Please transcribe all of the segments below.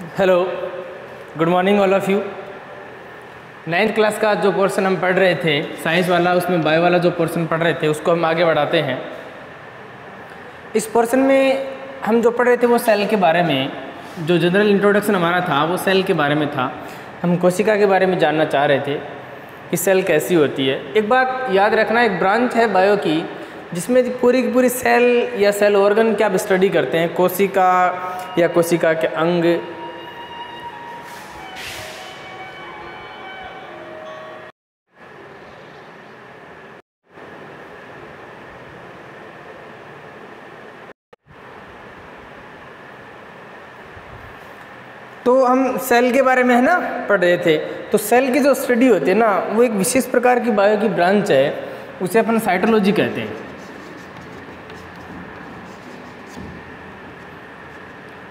Hello, good morning all of you. 9th class का जो portion हम पढ़ रहे थे साइंस वाला, उसमें बायो वाला जो पोर्शन पढ़ रहे थे उसको हम आगे बढ़ाते हैं। इस पोर्शन में हम जो पढ़ रहे थे वो सेल के बारे में, जो जनरल इंट्रोडक्शन हमारा था वो सेल के बारे में था। हम कोशिका के बारे में जानना चाह रहे थे कि सेल कैसी होती है। एक बात याद रखना, एक ब्रांच है बायो की जिसमें पूरी की पूरी सेल या सेल ऑर्गन की आप स्टडी करते हैं, कोशिका या कोशिका के अंग। तो हम सेल के बारे में है ना पढ़ रहे थे। तो सेल की जो स्टडी होती है ना, वो एक विशेष प्रकार की बायो की ब्रांच है, उसे अपन साइटोलॉजी कहते हैं।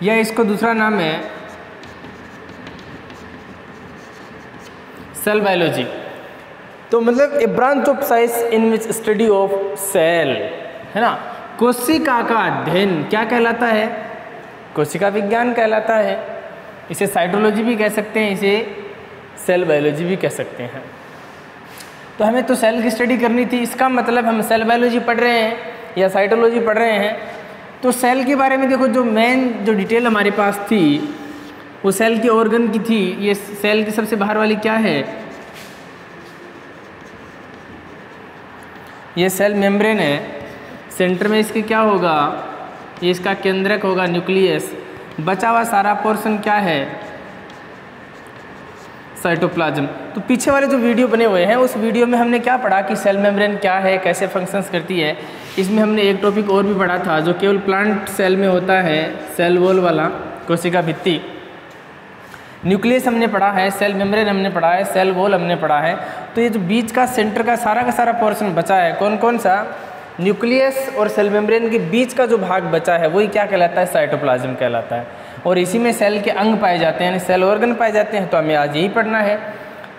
या इसको दूसरा नाम है सेल बायोलॉजी। तो मतलब a branch of science in which study of cell, है ना। कोशिका का अध्ययन क्या कहलाता है? कोशिका विज्ञान कहलाता है। इसे साइटोलॉजी भी कह सकते हैं, इसे सेल बायोलॉजी भी कह सकते हैं। तो हमें तो सेल की स्टडी करनी थी, इसका मतलब हम सेल बायोलॉजी पढ़ रहे हैं या साइटोलॉजी पढ़ रहे हैं। तो सेल के बारे में देखो, जो मेन जो डिटेल हमारे पास थी वो सेल के ऑर्गन की थी। ये सेल की सबसे बाहर वाली क्या है? ये सेल मेम्ब्रेन है। सेंटर में इसके क्या होगा? ये इसका केंद्रक होगा, न्यूक्लियस। बचा हुआ सारा पोर्शन क्या है? साइटोप्लाज्म। तो पीछे वाले जो वीडियो बने हुए हैं उस वीडियो में हमने क्या पढ़ा कि सेल मेम्ब्रेन क्या है, कैसे फंक्शंस करती है। इसमें हमने एक टॉपिक और भी पढ़ा था जो केवल प्लांट सेल में होता है, सेल वॉल वाला, कोशिका भित्ति। न्यूक्लियस हमने पढ़ा है, सेल मेम्ब्रेन हमने पढ़ा है, सेल वॉल हमने पढ़ा है। तो ये जो बीच का सेंटर का सारा पोर्शन बचा है, कौन कौन सा? न्यूक्लियस और सेल मेम्ब्रेन के बीच का जो भाग बचा है वही क्या कहलाता है? साइटोप्लाज्म कहलाता है। और इसी में सेल के अंग पाए जाते हैं, यानी सेल ऑर्गन पाए जाते हैं। तो हमें आज यही पढ़ना है।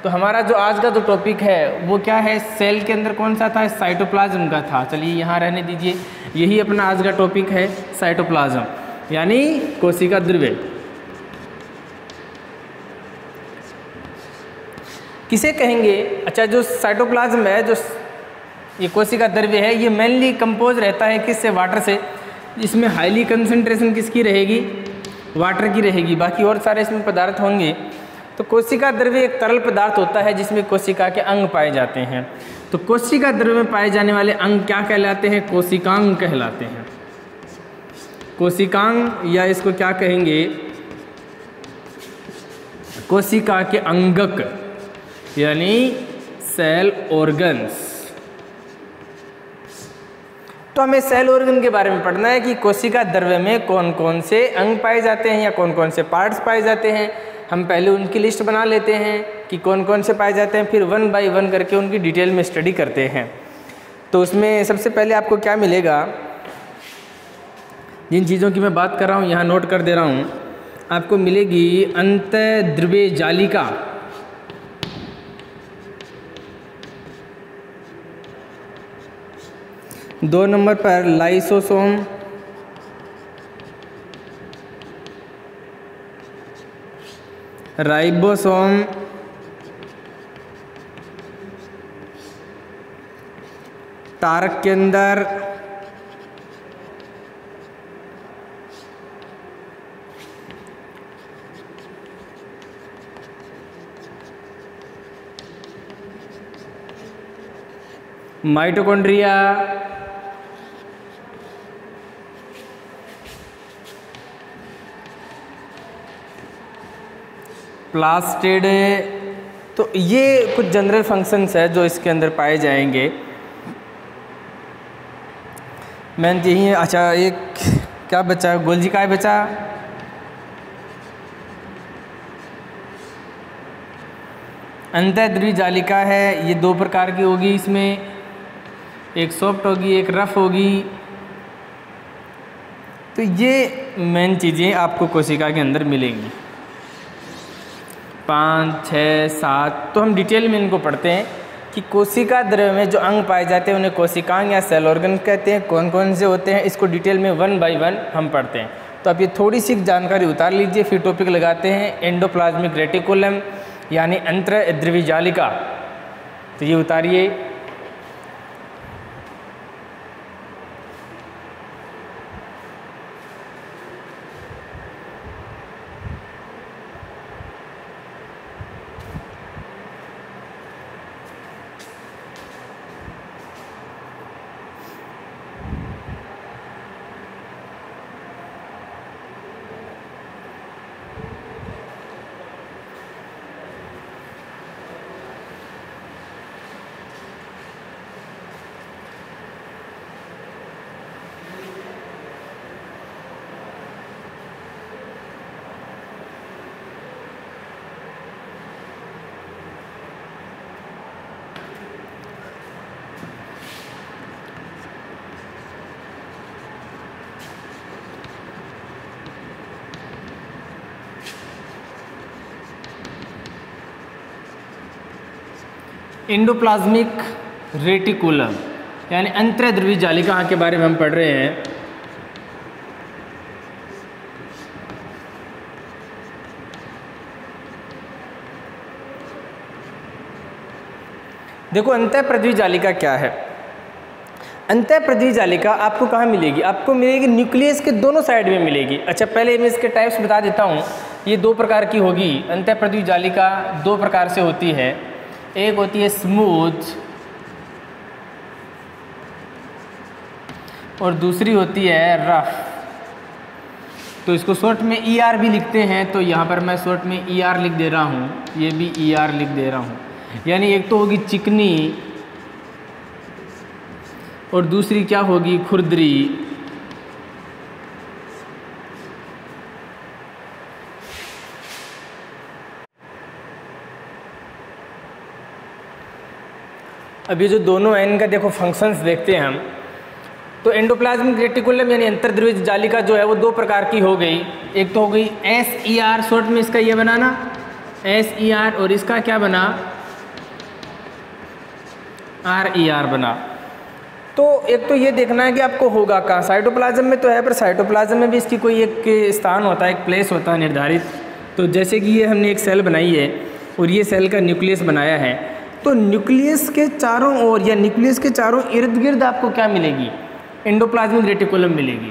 तो हमारा जो आज का जो टॉपिक है वो क्या है? सेल के अंदर कौन सा था? साइटोप्लाज्म का था। चलिए यहाँ रहने दीजिए, यही अपना आज का टॉपिक है, साइटोप्लाज्म यानी कोशिका द्रव्य। किसे कहेंगे? अच्छा, जो साइटोप्लाज्म है, जो ये कोशिका द्रव्य है, ये मेनली कंपोज रहता है किससे? वाटर से। इसमें हाईली कंसंट्रेशन किसकी रहेगी? वाटर की रहेगी। बाकी और सारे इसमें पदार्थ होंगे। तो कोशिका द्रव्य एक तरल पदार्थ होता है जिसमें कोशिका के अंग पाए जाते हैं। तो कोशिका द्रव्य में पाए जाने वाले अंग क्या कहलाते हैं? कोशिकांग कहलाते हैं। कोशिकांग, या इसको क्या कहेंगे? कोशिका के अंगक यानी सेल ऑर्गन्स। तो हमें सेल ऑर्गन के बारे में पढ़ना है कि कोशिका द्रव्य में कौन कौन से अंग पाए जाते हैं या कौन कौन से पार्ट्स पाए जाते हैं। हम पहले उनकी लिस्ट बना लेते हैं कि कौन कौन से पाए जाते हैं, फिर 1 बाय 1 करके उनकी डिटेल में स्टडी करते हैं। तो उसमें सबसे पहले आपको क्या मिलेगा? जिन चीज़ों की मैं बात कर रहा हूँ यहाँ नोट कर दे रहा हूँ। आपको मिलेगी अंतःद्रव्य जालिका, 2 नंबर पर लाइसोसोम, राइबोसोम, तारक के अंदर माइटोकॉन्ड्रिया, प्लास्टिड। तो ये कुछ जनरल फंक्शंस है जो इसके अंदर पाए जाएंगे। मैंने यही है। अच्छा, एक क्या बचा? गोल्जी काय बचा? अंतःद्रव्य जालिका है, ये 2 प्रकार की होगी। इसमें एक सॉफ्ट होगी, एक रफ होगी। तो ये मेन चीज़ें आपको कोशिका के अंदर मिलेंगी। 5, 6, 7। तो हम डिटेल में इनको पढ़ते हैं कि कोशिका द्रव्य में जो अंग पाए जाते हैं उन्हें कोशिकांग या सेल ऑर्गन कहते हैं। कौन कौन से होते हैं इसको डिटेल में 1 बाय 1 हम पढ़ते हैं। तो आप ये थोड़ी सी जानकारी उतार लीजिए, फिर टॉपिक लगाते हैं एंडोप्लाज्मिक रेटिकुलम यानी अंतर्द्रव्य जालिका। तो ये उतारिए। एंडोप्लाज्मिक रेटिकुलम यानी अंतर्द्रव्य जालिका के बारे में हम पढ़ रहे हैं। देखो अंतःप्रद्रव्य जालिका क्या है। अंतःप्रद्रव्य जालिका आपको कहाँ मिलेगी? आपको मिलेगी न्यूक्लियस के दोनों साइड में मिलेगी। अच्छा, पहले मैं इसके टाइप्स बता देता हूँ। ये दो प्रकार की होगी। अंतःप्रद्रव्य जालिका दो प्रकार से होती है। एक होती है स्मूथ और दूसरी होती है रफ। तो इसको शॉर्ट में ER भी लिखते हैं, तो यहाँ पर मैं शॉर्ट में ER लिख दे रहा हूँ, ये भी ER लिख दे रहा हूँ। यानी एक तो होगी चिकनी और दूसरी क्या होगी? खुरदरी। अब ये जो दोनों हैं इनका देखो फंक्शंस देखते हैं हम। तो एंडोप्लाज्मिक रेटिकुलम यानी अंतर्द्रव्य जालिका जो है वो दो प्रकार की हो गई। एक तो हो गई SER, शॉर्ट में इसका ये बनाना SER, और इसका क्या बना? RER बना। तो एक तो ये देखना है कि आपको होगा कहाँ। साइटोप्लाज्म में तो है, पर साइटोप्लाज्म में भी इसकी कोई एक स्थान होता है, एक प्लेस होता है निर्धारित। तो जैसे कि ये हमने एक सेल बनाई है और ये सेल का न्यूक्लियस बनाया है, तो न्यूक्लियस के चारों ओर या न्यूक्लियस के चारों इर्द गिर्द आपको क्या मिलेगी? एंडोप्लाज्मिक रेटिकुलम मिलेगी।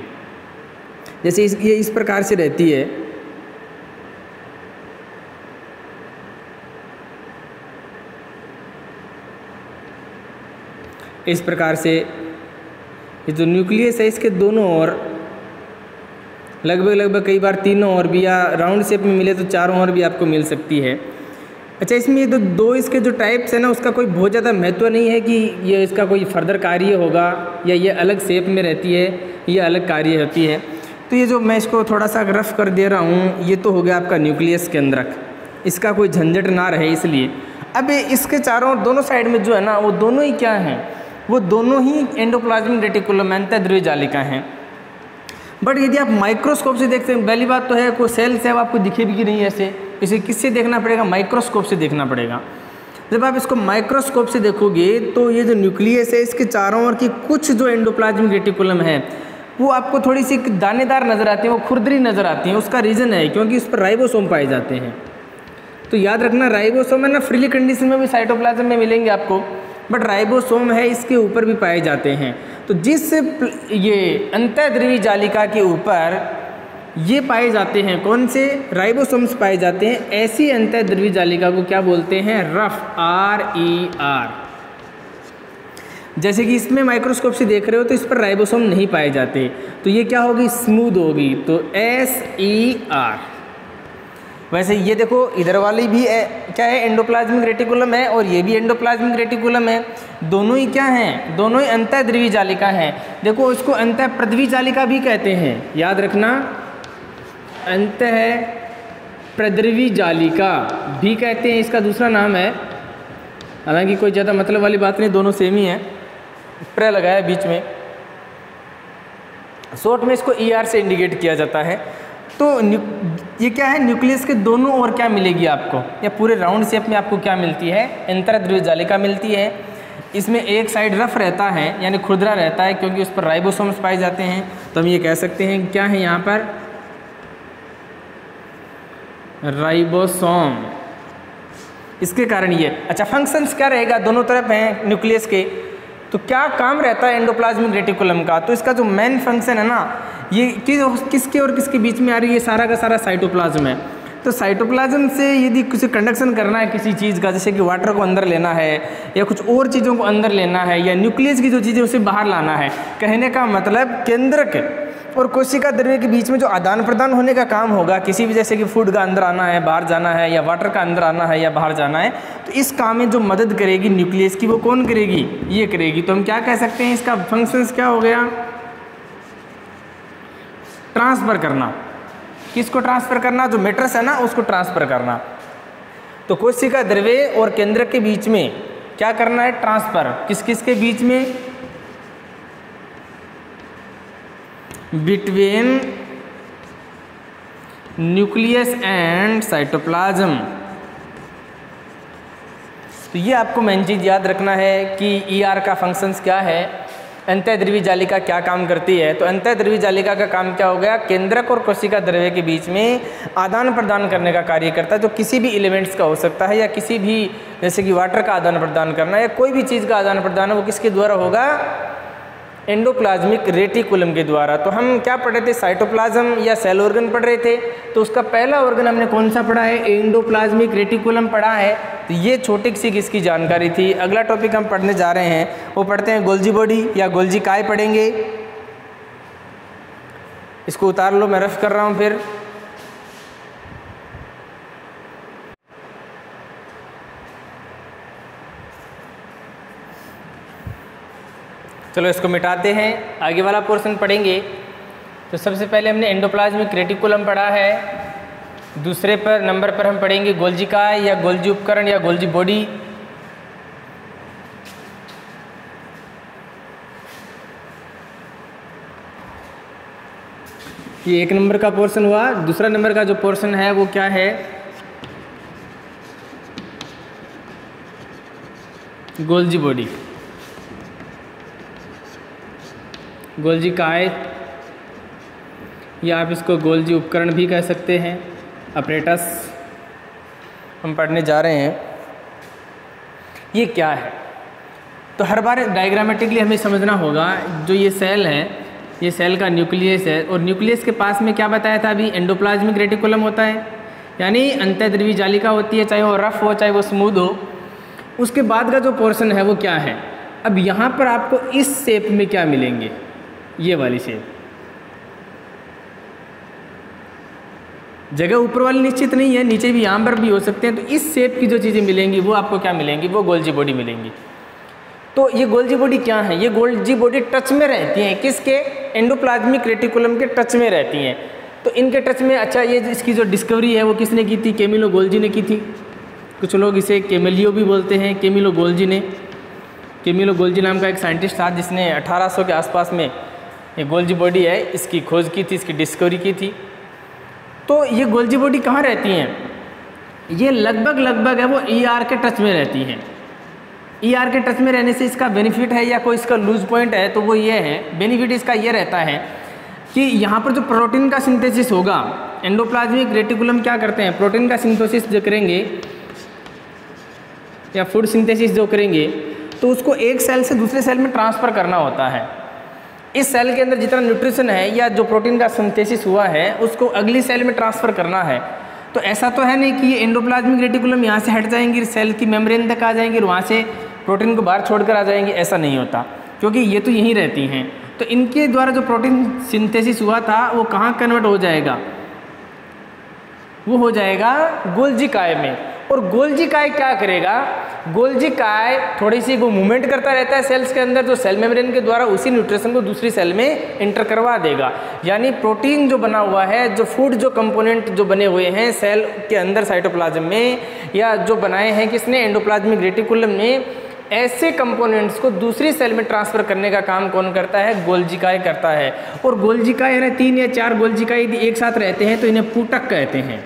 जैसे ये इस प्रकार से रहती है। इस प्रकार से ये जो न्यूक्लियस है इसके दोनों ओर लगभग कई बार तीनों ओर भी, या राउंड शेप में मिले तो चारों ओर भी आपको मिल सकती है। अच्छा, इसमें ये दो इसके जो टाइप्स है ना, उसका कोई बहुत ज़्यादा महत्व नहीं है कि ये इसका कोई फर्दर कार्य होगा या ये अलग शेप में रहती है, ये अलग कार्य होती है। तो ये जो मैं इसको थोड़ा सा रफ कर दे रहा हूँ, ये तो हो गया आपका न्यूक्लियस केंद्रक, इसका कोई झंझट ना रहे इसलिए। अब इसके चारों दोनों साइड में जो है ना, वो दोनों ही क्या हैं? वो दोनों ही एंडोप्लाज्मिक रेटिकुलम अंतःद्रव्य जालिका हैं। बट यदि आप माइक्रोस्कोप से देखते हैं, पहली बात तो है कोई सेल्स है वो आपको दिखे भी नहीं ऐसे, इसे किससे देखना पड़ेगा? माइक्रोस्कोप से देखना पड़ेगा। जब आप इसको माइक्रोस्कोप से देखोगे तो ये जो न्यूक्लियस है इसके चारों ओर की कुछ जो एंडोप्लाज्मिक रेटिकुलम है वो आपको थोड़ी सी दानेदार नज़र आती है, वो खुरदरी नज़र आती है। उसका रीज़न है क्योंकि इस पर राइबोसोम पाए जाते हैं। तो याद रखना, राइबोसोम है ना, फ्रीली कंडीशन में भी साइटोप्लाज्म में मिलेंगे आपको, बट राइबोसोम है इसके ऊपर भी पाए जाते हैं। तो जिस ये अंतःद्रव्य जालिका के ऊपर ये पाए जाते हैं, कौन से? राइबोसोम्स पाए जाते हैं। ऐसी अंतःद्रव्य जालिका को क्या बोलते हैं? Rough, RER। जैसे कि इसमें माइक्रोस्कोप से देख रहे हो तो इस पर राइबोसोम नहीं पाए जाते, तो ये क्या होगी? स्मूथ होगी, तो SER। वैसे ये देखो इधर वाली भी क्या है? एंडोप्लाज्मिक रेटिकुलम है, और ये भी एंडोप्लाज्मिक रेटिकुलम है। दोनों ही क्या हैं? दोनों ही अंतःद्रव्य जालिका हैं। देखो इसको अंतःप्रद्रव्य जालिका भी कहते हैं, याद रखना, अंतःप्रद्रव्य जालिका भी कहते हैं, इसका दूसरा नाम है। हालांकि कोई ज़्यादा मतलब वाली बात नहीं, दोनों सेम ही है, प्र लगाया बीच में। शॉर्ट में इसको ER से इंडिकेट किया जाता है। तो ये क्या है? न्यूक्लियस के दोनों ओर क्या मिलेगी आपको, या पूरे राउंड शेप में आपको क्या मिलती है? अंतःद्रव्य जालिका मिलती है। इसमें एक साइड रफ रहता है यानी खुरदरा रहता है, क्योंकि उस पर राइबोसोम्स पाए जाते हैं। तो हम ये कह सकते हैं क्या है यहाँ पर? राइबोसोम। इसके कारण ये अच्छा फंक्शंस क्या रहेगा, दोनों तरफ हैं न्यूक्लियस के, तो क्या काम रहता है एंडोप्लाज्मिक रेटिकुलम का। तो इसका जो मेन फंक्शन है ना, ये किसके और किसके बीच में आ रही है, सारा का सारा साइटोप्लाज्म है। तो साइटोप्लाज्म से यदि कुछ कंडक्शन करना है किसी चीज़ का, जैसे कि वाटर को अंदर लेना है या कुछ और चीज़ों को अंदर लेना है या न्यूक्लियस की जो चीज़ें उसे बाहर लाना है, कहने का मतलब केंद्रक और कोशिका द्रव्य के बीच में जो आदान प्रदान होने का काम होगा, किसी भी जैसे कि फूड का अंदर आना है बाहर जाना है या वाटर का अंदर आना है या बाहर जाना है, तो इस काम में जो मदद करेगी न्यूक्लियस की वो कौन करेगी, ये करेगी। तो हम क्या कह सकते हैं, इसका फंक्शंस क्या हो गया, ट्रांसफ़र करना। किसको ट्रांसफ़र करना, जो मैट्रिक्स है ना उसको ट्रांसफ़र करना। तो कोशिका द्रव्य और केंद्रक के बीच में क्या करना है, ट्रांसफ़र। किस किस के बीच में, बिटवीन न्यूक्लियस एंड साइटोप्लाज्म। तो ये आपको मेन चीज़ याद रखना है कि ईआर का फंक्शंस क्या है, अंतःद्रवी जालिका क्या काम करती है। तो अंतःद्रवी जालिका का काम क्या हो गया, केंद्रक और कोशिका द्रव्य के बीच में आदान प्रदान करने का कार्य करता है, जो किसी भी एलिमेंट्स का हो सकता है या किसी भी जैसे कि वाटर का आदान प्रदान करना या कोई भी चीज़ का आदान प्रदान है वो किसके द्वारा होगा, एंडोप्लाज्मिक रेटिकुलम के द्वारा। तो हम क्या पढ़ रहे थे, साइटोप्लाज्म या सेल ऑर्गन पढ़ रहे थे। तो उसका पहला ऑर्गन हमने कौन सा पढ़ा है, एंडोप्लाज्मिक रेटिकुलम पढ़ा है। तो ये छोटी सी किसकी जानकारी थी। अगला टॉपिक हम पढ़ने जा रहे हैं, वो पढ़ते हैं गोल्जी बॉडी या गोल्जी काय पढ़ेंगे। इसको उतार लो, मैं रफ कर रहा हूँ फिर। चलो इसको मिटाते हैं, आगे वाला पोर्शन पढ़ेंगे। तो सबसे पहले हमने एंडोप्लाज्मिक रेटिकुलम पढ़ा है, दूसरे पर नंबर पर हम पढ़ेंगे गोल्जी काय या गोल्जी उपकरण या गोल्जी बॉडी। ये एक नंबर का पोर्शन हुआ। दूसरा नंबर का जो पोर्शन है वो क्या है, गोल्जी बॉडी, गोल्जी काय या आप इसको गोल्जी उपकरण भी कह सकते हैं, अपरेटस हम पढ़ने जा रहे हैं। ये क्या है, तो हर बार डायग्रामेटिकली हमें समझना होगा। जो ये सेल है, ये सेल का न्यूक्लियस है और न्यूक्लियस के पास में क्या बताया था अभी, एंडोप्लाज्मिक रेटिकुलम होता है, यानी अंतःद्रवी जालिका होती है, चाहे वो रफ हो चाहे वो स्मूथ हो। उसके बाद का जो पोर्शन है वो क्या है, अब यहाँ पर आपको इस शेप में क्या मिलेंगे, ये वाली शेप। जगह ऊपर वाली निश्चित नहीं है, नीचे भी यहाँ पर भी हो सकते हैं। तो इस शेप की जो चीज़ें मिलेंगी वो आपको क्या मिलेंगी, वो गोल्जी बॉडी मिलेंगी। तो ये गोल्जी बॉडी क्या है, ये गोल्जी बॉडी टच में रहती हैं, किसके, एंडोप्लाज्मिक रेटिकुलम के टच में रहती हैं। तो इनके टच में, अच्छा ये इसकी जो डिस्कवरी है वो किसने की थी, कैमिलो गोल्जी ने की थी। कुछ लोग इसे कैमिलियो भी बोलते हैं, कैमिलो गोल्जी ने। कैमिलो गोल्जी नाम का एक साइंटिस्ट था जिसने 1800 के आसपास में ये गोल्जी बॉडी है इसकी खोज की थी, इसकी डिस्कवरी की थी। तो ये गोल्जी बॉडी कहाँ रहती हैं, ये लगभग है वो ईआर के टच में रहती हैं। ईआर के टच में रहने से इसका बेनिफिट है या कोई इसका लूज पॉइंट है, तो वो ये है, बेनिफिट इसका ये रहता है कि यहाँ पर जो प्रोटीन का सिंथेसिस होगा, एंडोप्लाज्मिक रेटिकुलम क्या करते हैं, प्रोटीन का सिंथेसिस जो करेंगे या फूड सिंथेसिस जो करेंगे, तो उसको एक सेल से दूसरे सेल में ट्रांसफ़र करना होता है। इस सेल के अंदर जितना न्यूट्रिशन है या जो प्रोटीन का सिंथेसिस हुआ है उसको अगली सेल में ट्रांसफ़र करना है। तो ऐसा तो है नहीं कि ये एंडोप्लाज्मिक रेटिकुलम यहाँ से हट जाएंगी, सेल की मेम्ब्रेन तक आ जाएंगी और वहाँ से प्रोटीन को बाहर छोड़कर आ जाएंगी, ऐसा नहीं होता, क्योंकि ये तो यहीं रहती हैं। तो इनके द्वारा जो प्रोटीन सिंथेसिस हुआ था वो कहाँ कन्वर्ट हो जाएगा, वो हो जाएगा गोल्जी काय में। और गोल्जी काय क्या करेगा, गोल्जी काय थोड़ी सी वो मूवमेंट करता रहता है सेल्स के अंदर, जो सेल मेम्ब्रेन के द्वारा उसी न्यूट्रिशन को दूसरी सेल में इंटर करवा देगा। यानी प्रोटीन जो बना हुआ है, जो फूड जो कंपोनेंट जो बने हुए हैं सेल के अंदर साइटोप्लाज्म में, या जो बनाए हैं किसने, एंडोप्लाज्मिक रेटिकुलम ने, ऐसे कंपोनेंट्स को दूसरी सेल में ट्रांसफ़र करने का काम कौन करता है, गोल्जी काय करता है। और गोल्जी काय यानी 3 या 4 गोल्जी काय यदि एक साथ रहते हैं तो इन्हें पूटक कहते हैं।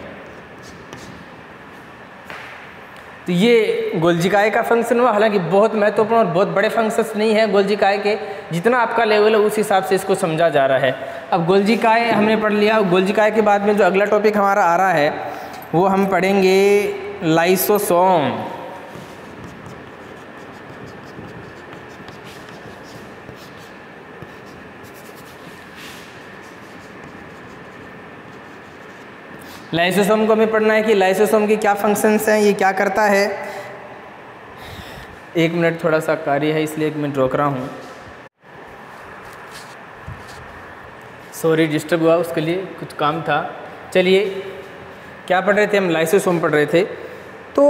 तो ये गोल्जी काय का फंक्शन हुआ, हालांकि बहुत महत्वपूर्ण और बहुत बड़े फंक्शंस नहीं है गोल्जी काय के, जितना आपका लेवल है उस हिसाब से इसको समझा जा रहा है। अब गोल्जी काय हमने पढ़ लिया। गोल्जी काय के बाद में जो अगला टॉपिक हमारा आ रहा है वो हम पढ़ेंगे लाइसोसोम। लाइसोसोम को हमें पढ़ना है कि लाइसोसोम की क्या फंक्शंस हैं, ये क्या करता है। 1 मिनट, थोड़ा सा कार्य है इसलिए 1 मिनट रोक रहा हूँ। सॉरी डिस्टर्ब हुआ, उसके लिए कुछ काम था। चलिए, क्या पढ़ रहे थे हम? लाइसोसोम पढ़ रहे थे। तो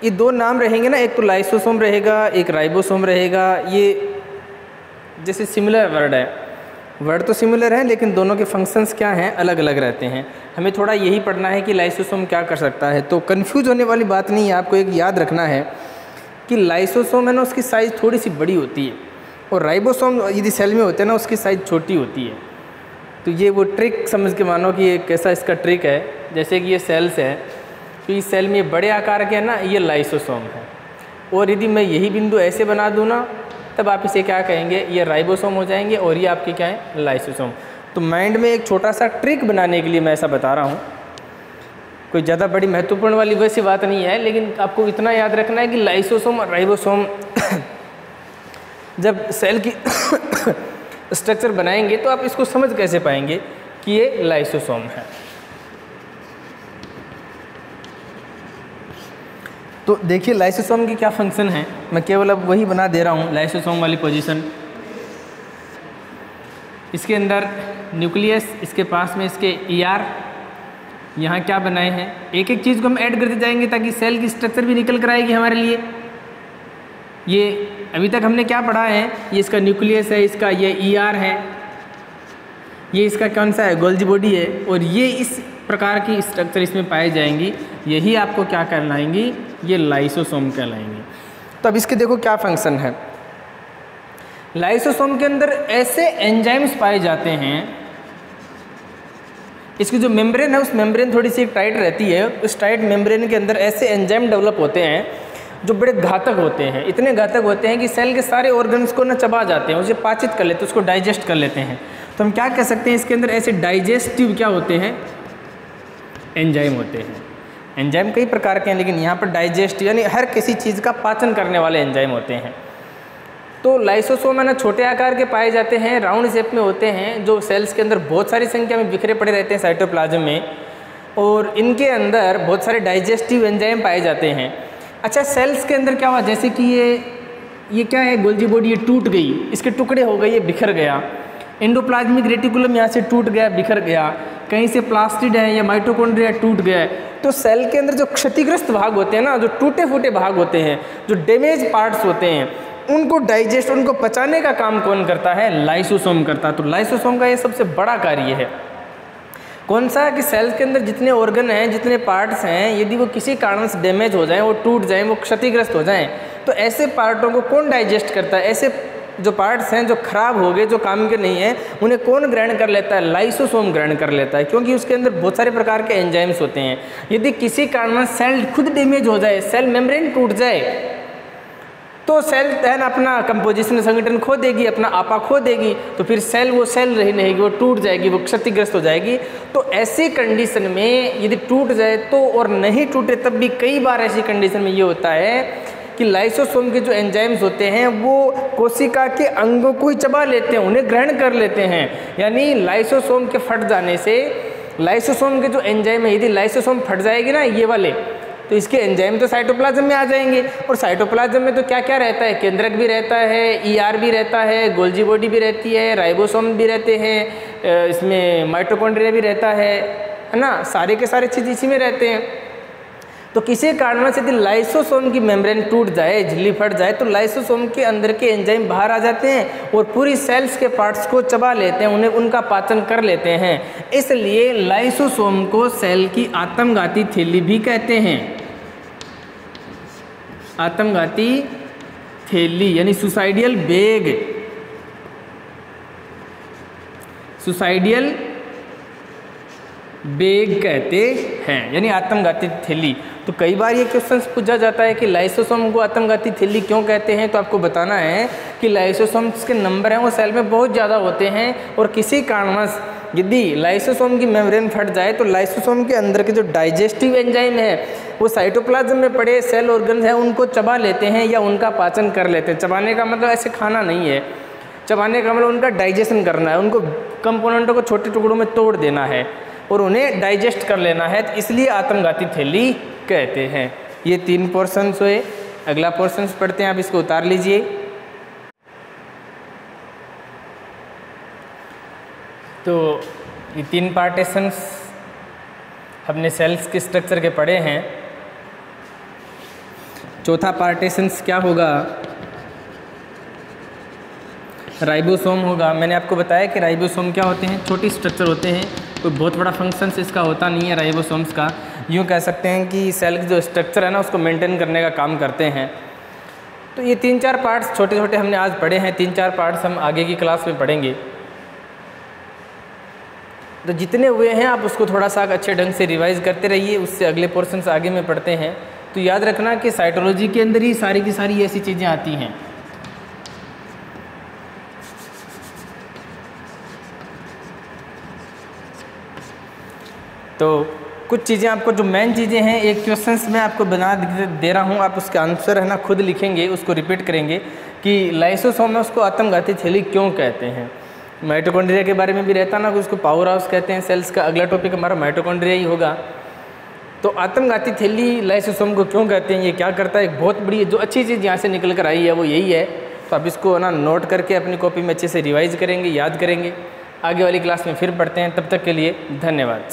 ये 2 नाम रहेंगे ना, एक तो लाइसोसोम रहेगा, एक राइबोसोम रहेगा। ये जैसे सिमिलर वर्ड है, वर्ड तो सिमिलर है लेकिन दोनों के फंक्शंस क्या हैं, अलग अलग रहते हैं। हमें थोड़ा यही पढ़ना है कि लाइसोसोम क्या कर सकता है। तो कंफ्यूज होने वाली बात नहीं है, आपको एक याद रखना है कि लाइसोसोम है ना, उसकी साइज़ थोड़ी सी बड़ी होती है, और राइबोसोम यदि सेल में होते हैं ना, उसकी साइज़ छोटी होती है। तो ये वो ट्रिक समझ के मानो कि ये कैसा इसका ट्रिक है। जैसे कि ये सेल्स है, तो इस सेल में ये बड़े आकार के है ना, ये लाइसोसोम है। और यदि मैं यही बिंदु ऐसे बना दूँ ना, तब आप इसे क्या कहेंगे, ये राइबोसोम हो जाएंगे, और ये आपके क्या है, लाइसोसोम। तो माइंड में एक छोटा सा ट्रिक बनाने के लिए मैं ऐसा बता रहा हूँ। कोई ज़्यादा बड़ी महत्वपूर्ण वाली वैसी बात नहीं है, लेकिन आपको इतना याद रखना है कि लाइसोसोम और राइबोसोम जब सेल की स्ट्रक्चर बनाएंगे तो आप इसको समझ कैसे पाएंगे कि ये लाइसोसोम है। तो देखिए लाइसोसोम की क्या फंक्शन है, मैं केवल अब वही बना दे रहा हूँ, लाइसोसोम वाली पोजीशन। इसके अंदर न्यूक्लियस, इसके पास में इसके ER, यहाँ क्या बनाए हैं, एक एक चीज़ को हम ऐड करते जाएंगे ताकि सेल की स्ट्रक्चर भी निकल कर आएगी हमारे लिए। ये अभी तक हमने क्या पढ़ा है, ये इसका न्यूक्लियस है, इसका ये ER है, ये इसका कौन सा है, गोल्जी बॉडी है, और ये इस प्रकार की स्ट्रक्चर इसमें पाई जाएंगी। यही आपको क्या कहलाएंगी, ये लाइसोसोम कहलाएंगे। तो अब इसके देखो क्या फंक्शन है। लाइसोसोम के अंदर ऐसे एंजाइम्स पाए जाते हैं, इसकी जो मेम्ब्रेन है उस मेम्ब्रेन थोड़ी सी टाइट रहती है, उस टाइट मेम्ब्रेन के अंदर ऐसे एंजाइम डेवलप होते हैं जो बड़े घातक होते हैं। इतने घातक होते हैं कि सेल के सारे ऑर्गन्स को ना चबा जाते हैं, उसे पाचित कर लेते हैं, उसको डाइजेस्ट कर लेते हैं। तो हम क्या कह सकते हैं, इसके अंदर ऐसे डाइजेस्टिव क्या होते हैं, एंजाइम होते हैं। एंजाइम कई प्रकार के हैं, लेकिन यहाँ पर डाइजेस्टिव यानी हर किसी चीज़ का पाचन करने वाले एंजाइम होते हैं। तो लाइसोसोम है ना, छोटे आकार के पाए जाते हैं, राउंड शेप में होते हैं, जो सेल्स के अंदर बहुत सारी संख्या में बिखरे पड़े रहते हैं साइटोप्लाज्म में, और इनके अंदर बहुत सारे डाइजेस्टिव एंजाइम पाए जाते हैं। अच्छा, सेल्स के अंदर क्या हुआ, जैसे कि ये क्या है, गोल्जी बॉडी, ये टूट गई, इसके टुकड़े हो गए, ये बिखर गया। एंडोप्लाज्मिक रेटिकुलम यहाँ से टूट गया, बिखर गया। कहीं से प्लास्टिड है या माइटोकॉन्ड्रिया टूट गया है। तो सेल के अंदर जो क्षतिग्रस्त भाग होते हैं ना, जो टूटे फूटे भाग होते हैं, जो डैमेज पार्ट्स होते हैं, उनको डाइजेस्ट, उनको पचाने का काम कौन करता है, लाइसोसोम करता है। तो लाइसोसोम का ये सबसे बड़ा कार्य है। कौन सा, कि सेल्स के अंदर जितने ऑर्गन हैं, जितने पार्ट्स हैं, यदि वो किसी कारण से डैमेज हो जाएं, वो टूट जाएं, वो क्षतिग्रस्त हो जाएं, तो ऐसे पार्टों को कौन डाइजेस्ट करता है, ऐसे जो पार्ट्स हैं जो खराब हो गए, जो काम के नहीं हैं, उन्हें कौन ग्रहण कर लेता है, लाइसोसोम ग्रहण कर लेता है, क्योंकि उसके अंदर बहुत सारे प्रकार के एंजाइम्स होते हैं। यदि किसी कारण सेल खुद डैमेज हो जाए, सेल मेम्ब्रेन टूट जाए, तो सेल तहन अपना कंपोजिशन संगठन खो देगी, अपना आपा खो देगी, तो फिर सेल वो सेल रही नहीं, वो टूट जाएगी, वो क्षतिग्रस्त हो जाएगी। तो ऐसी कंडीशन में यदि टूट जाए तो, और नहीं टूटे तब भी, कई बार ऐसी कंडीशन में ये होता है कि लाइसोसोम के जो एंजाइम्स होते हैं वो कोशिका के अंगों को ही चबा लेते हैं, उन्हें ग्रहण कर लेते हैं। यानी लाइसोसोम के फट जाने से, लाइसोसोम के जो एंजाइम है, यदि लाइसोसोम फट जाएगी ना ये वाले, तो इसके एंजाइम तो साइटोप्लाज्म में आ जाएंगे। और साइटोप्लाज्म में तो क्या क्या रहता है, केंद्रक भी रहता है, ER भी रहता है, गोल्जी बॉडी भी रहती है, राइबोसोम भी रहते हैं, इसमें माइटोकॉन्ड्रिया भी रहता है ना, सारे के सारे चीज़ इसी में रहते हैं। तो किसी कारण से यदि लाइसोसोम की मेम्ब्रेन टूट जाए, झिल्ली फट जाए, तो लाइसोसोम के अंदर के एंजाइम बाहर आ जाते हैं और पूरी सेल्स के पार्ट्स को चबा लेते हैं, उन्हें उनका पाचन कर लेते हैं। इसलिए लाइसोसोम को सेल की आत्मघाती थैली भी कहते हैं। आत्मघाती थैली यानी सुसाइडियल बैग, सुसाइडियल बैग कहते हैं, यानी आत्मघाती थैली। तो कई बार ये क्वेश्चन पूछा जाता है कि लाइसोसोम को आत्मघाती थैली क्यों कहते हैं। तो आपको बताना है कि लाइसोसोम्स के नंबर हैं वो सेल में बहुत ज़्यादा होते हैं, और किसी कारणवश यदि लाइसोसोम की मेम्ब्रेन फट जाए तो लाइसोसोम के अंदर के जो डाइजेस्टिव एंजाइम है वो साइटोप्लाज्म में पड़े सेल ऑर्गन्स हैं उनको चबा लेते हैं या उनका पाचन कर लेते हैं। चबाने का मतलब ऐसे खाना नहीं है, चबाने का मतलब उनका डाइजेशन करना है, उनको कंपोनेंटों को छोटे टुकड़ों में तोड़ देना है और उन्हें डाइजेस्ट कर लेना है, तो इसलिए आत्मघाती थैली कहते हैं। ये 3 पोर्शंस हुए। अगला पोर्शंस पढ़ते हैं, आप इसको उतार लीजिए। तो ये 3 पार्टीशंस हमने सेल्स के स्ट्रक्चर के पढ़े हैं। चौथा पार्टीशंस क्या होगा? राइबोसोम होगा। मैंने आपको बताया कि राइबोसोम क्या होते हैं, छोटी स्ट्रक्चर होते हैं, कोई बहुत बड़ा फंक्शंस इसका होता नहीं है राइबोसोम्स का। यूँ कह सकते हैं कि सेल का जो स्ट्रक्चर है ना उसको मेंटेन करने का काम करते हैं। तो ये 3-4 पार्ट्स छोटे छोटे हमने आज पढ़े हैं, 3-4 पार्ट्स हम आगे की क्लास में पढ़ेंगे। तो जितने हुए हैं आप उसको थोड़ा सा अच्छे ढंग से रिवाइज करते रहिए, उससे अगले पोर्शंस आगे में पढ़ते हैं। तो याद रखना कि साइटोलॉजी के अंदर ही सारी की सारी ऐसी चीज़ें आती हैं। तो कुछ चीज़ें आपको जो मेन चीज़ें हैं, एक क्वेश्चंस मैं आपको बना दे रहा हूँ, आप उसका आंसर है ना खुद लिखेंगे, उसको रिपीट करेंगे कि लाइसोसोम में उसको आत्मघाती थैली क्यों कहते हैं। माइटोकॉन्ड्रिया के बारे में भी रहता ना कि उसको पावर हाउस कहते हैं सेल्स का। अगला टॉपिक हमारा माइटोकॉन्ड्रिया ही होगा। तो आत्मघाती थैली लाइसोसोम को क्यों कहते हैं, ये क्या करता है, एक बहुत बड़ी जो अच्छी चीज़ यहाँ से निकल कर आई है वो यही है। तो आप इसको ना नोट करके अपनी कॉपी में अच्छे से रिवाइज करेंगे, याद करेंगे। आगे वाली क्लास में फिर पढ़ते हैं, तब तक के लिए धन्यवाद।